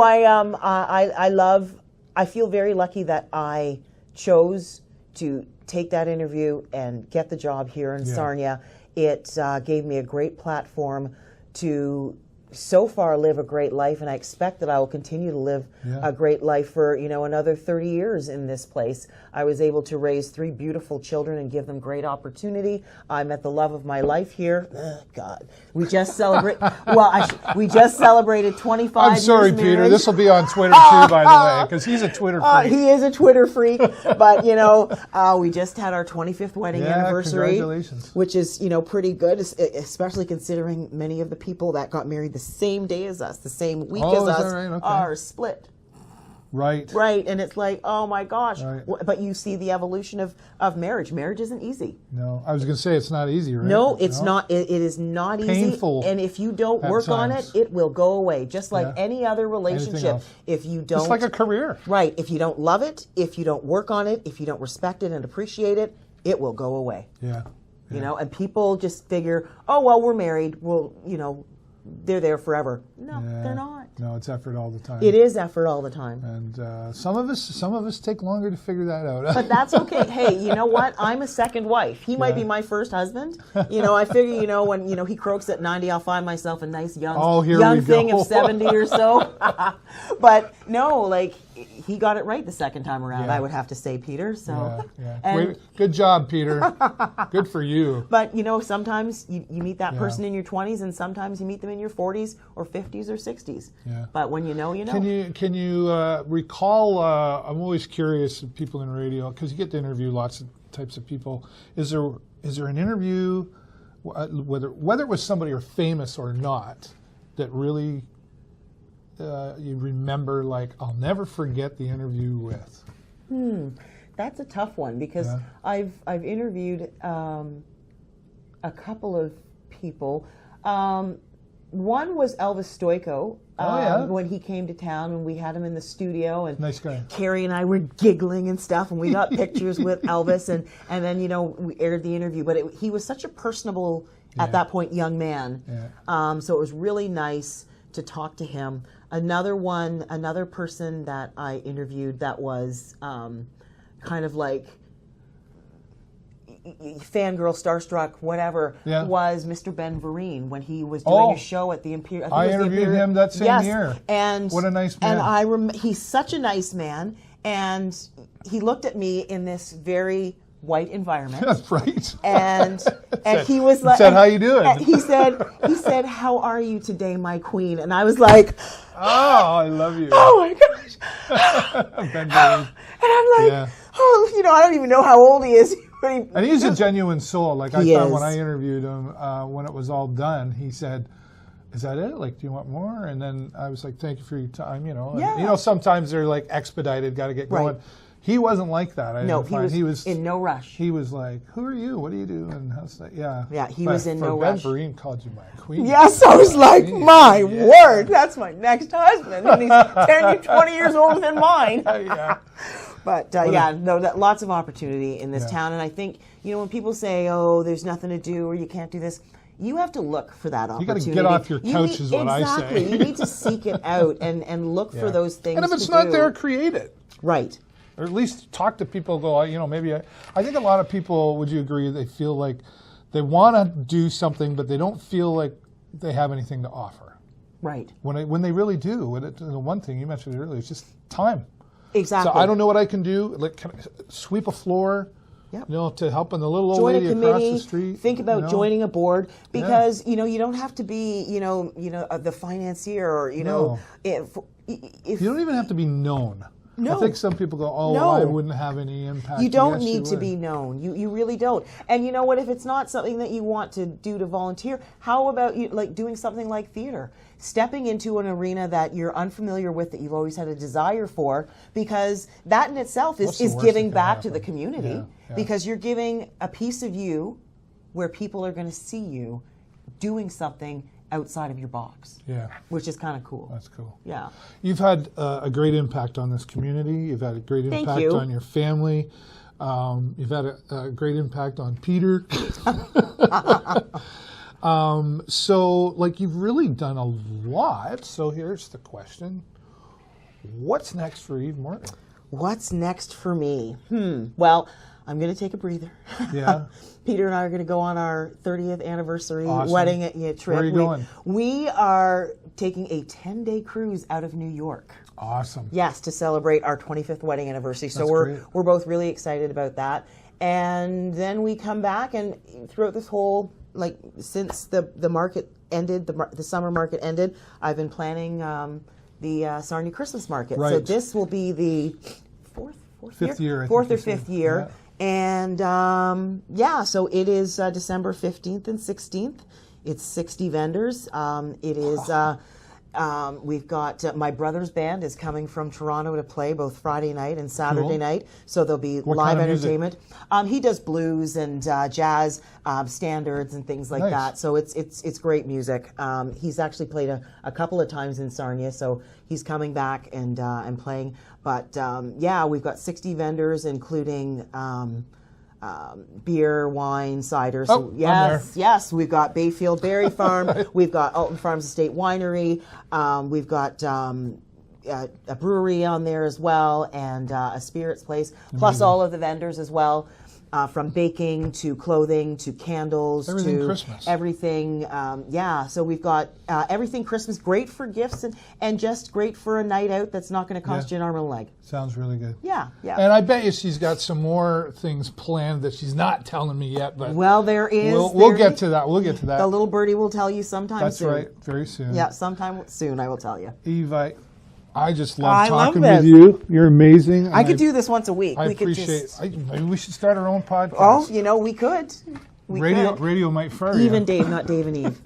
I feel very lucky that I chose to take that interview and get the job here in Sarnia. It gave me a great platform to so far live a great life, and I expect that I will continue to live a great life for another 30 years in this place. I was able to raise 3 beautiful children and give them great opportunity. I met the love of my life here. God, we just we just celebrated 25 years. I'm sorry, marriage. Peter. This will be on Twitter too, by the way, because he's a Twitter freak. He is a Twitter freak, but we just had our 25th wedding anniversary, congratulations. Which is pretty good, especially considering many of the people that got married the same day as us, the same week as us, are split. Right. Right, and it's like, oh my gosh. Right. But you see the evolution of marriage. Marriage isn't easy. No, I was going to say it's not easy, right? No, it's not. It is not easy. Painful. And if you don't work on it, it will go away. Just like any other relationship. If you don't. Just like a career. Right. If you don't love it, if you don't work on it, if you don't respect it and appreciate it, it will go away. Yeah. And people just figure, oh, well, we're married. Well, they're there forever. No, they're not. No, it's effort all the time. It is effort all the time. And some of us take longer to figure that out. But that's okay. Hey, you know what? I'm a second wife. He might be my first husband. I figure, when he croaks at 90, I'll find myself a nice young thing of 70 or so. But no, like, he got it right the second time around, I would have to say, Peter. So, good job, Peter. Good for you. But sometimes you meet that person in your 20s, and sometimes you meet them in your 40s or 50s or 60s. Yeah. But when you know. Can you recall? I'm always curious of people in radio, because you get to interview lots of types of people. Is there an interview, whether it was somebody or famous or not, that really you remember, like, I'll never forget the interview with? That's a tough one, because I've interviewed a couple of people. One was Elvis Stoico. When he came to town, and we had him in the studio, and nice guy. Carrie and I were giggling and stuff, and we got pictures with Elvis, and then we aired the interview. But he was such a personable, at that point, young man. Yeah. So it was really nice to talk to him. Another person that I interviewed that was kind of like fangirl, starstruck, whatever, was Mr. Ben Vereen when he was doing a show at the Imperial. I interviewed him that same year. And what a nice man. And he's such a nice man, and he looked at me in this very white environment. That's right. And he was like, said, "How you doing?" He said, "How are you today, my queen?" And I was like, "Oh, I love you." Oh my gosh. Ben Vereen. And I'm like, I don't even know how old he is. And he's a genuine soul. Like, I thought when I interviewed him, when it was all done, he said, is that it? Like, do you want more? And then I was like, thank you for your time, you know. And, Yeah. you know, sometimes they're like expedited, got to get going. Right. He wasn't like that. No, he was in no rush. He was like, who are you? What do you do? And I was like, yeah. Yeah, he was in no rush. Ben Vereen called you my queen. Yes, I was like, my word, that's my next husband. And he's 10, 20 years older than mine. Yeah. But lots of opportunity in this town. And I think, you know, when people say, oh, there's nothing to do or you can't do this, you have to look for that opportunity. You got to get off your couch is what I say. Exactly. You need to seek it out and look for those things to do. And if it's not there, create it. Right. Or at least talk to people, go, you know, maybe I think a lot of people, would you agree, they feel like they want to do something, but they don't feel like they have anything to offer. Right. When they really do. The one thing you mentioned earlier is just time. Exactly. So I don't know what I can do. Like, can I sweep a floor? Yep. You know, to help the little old Join lady a committee, across the street. Think about joining a board because you know you don't have to be the financier or if you don't even have to be known. No. I think some people go, No. I wouldn't have any impact. You don't Yes, need you to would. be known. You really don't. And you know what? If it's not something that you want to do to volunteer, how about doing something like theater? Stepping into an arena that you're unfamiliar with, that you've always had a desire for, because that in itself is giving back to the community. Yeah. Because you're giving a piece of you where people are going to see you doing something outside of your box. Yeah. Which is kind of cool. That's cool. Yeah. You've had a great impact on this community. You've had a great impact on your family. You've had a great impact on Peter. So, like, you've really done a lot. So here's the question. What's next for Eve Morton? What's next for me? Well, I'm going to take a breather. Yeah. Peter and I are going to go on our 30th anniversary Awesome. wedding trip. Where are you going? We are taking a 10-day cruise out of New York. Awesome. Yes, to celebrate our 25th wedding anniversary. So That's we're both really excited about that. And then we come back, and throughout this whole, since the market ended, the summer market ended, I've been planning the Sarnia Christmas market. Right. So this will be the fourth or fifth year. Yeah. And so it is December 15th and 16th. It's 60 vendors. It is. We've got my brother's band is coming from Toronto to play both Friday night and Saturday night. So there'll be live entertainment. He does blues and jazz standards and things like that. So it's great music. He's actually played a couple of times in Sarnia, so he's coming back and playing. But we've got 60 vendors, including beer, wine, cider. So yes, we've got Bayfield Berry Farm, we've got Alton Farms Estate Winery, we've got a brewery on there as well, and a spirits place, plus all of the vendors as well. From baking to clothing to candles everything to Christmas. Everything. So we've got everything Christmas, great for gifts and just great for a night out that's not going to cost you an arm and a leg. Sounds really good. Yeah. And I bet you she's got some more things planned that she's not telling me yet. But there is. We'll get to that. We'll get to that. The little birdie will tell you sometime soon. That's right. Very soon. Yeah, sometime soon I will tell you. Eve, I just love talking love with you. You're amazing. I could do this once a week. I we appreciate it. Maybe we should start our own podcast. Oh, we could. Radio might fire Eve you. and Dave, not Dave and Eve.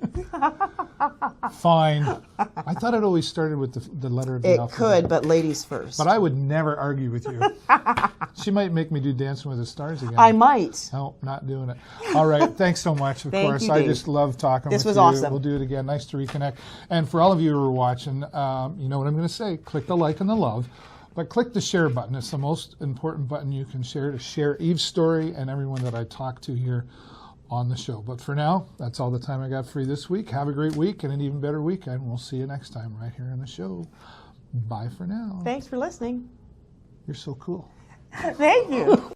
Fine. I thought it always started with the letter of the alphabet. It could, but ladies first. But I would never argue with you. She might make me do Dancing with the Stars again. I might. No, not doing it. All right. Thanks so much, of course. You, Dave. I just love talking with you. This was awesome. We'll do it again. Nice to reconnect. And for all of you who are watching, you know what I'm going to say. Click the like and the love. But click the share button. It's the most important button you can share to share Eve's story and everyone that I talk to here on the show. But for now, that's all the time I got for you this week. Have a great week and an even better weekend. We'll see you next time right here on the show. Bye for now. Thanks for listening. You're so cool. Thank you.